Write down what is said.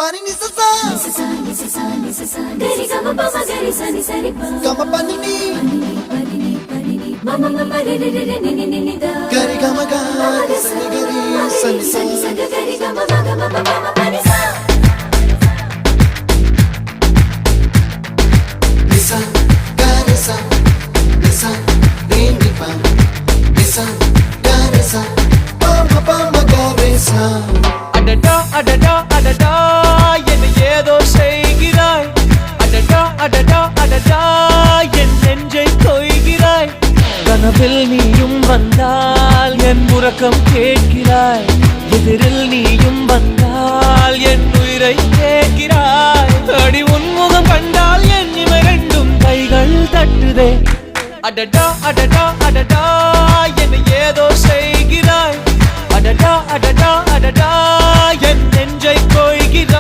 Pani ni sa sa gari gama pa ma gari sa ni sa ri pa gama pani ni mama mama re re re ni ni ni da gari gama ga sa ni gari sa ni sa gari gama ma gama mama pani sa nisa gari sa nisa re ni pa nisa gari sa pa ma gari sa அடடா அடடா அடடா என்ன ஏதோ செய்கிறாய் அடடா அடடா அடடா என் நெஞ்சை கொய்கிறாய் கனவில் நீயும் வந்தால் என் உறக்கம் கேட்கிறாய் எதிரில் நீயும் வந்தால் என் உயிரை கேட்கிறாய் அடி உன்முகம் கண்டால் என் இமை ரெண்டும் கைகள் தட்டுதே அடடா அடடா அடடா என்ன ஏதோ செய்கிறாய் அடடா அடடா அடடா என் நெஞ்சை கொய்கிறாய்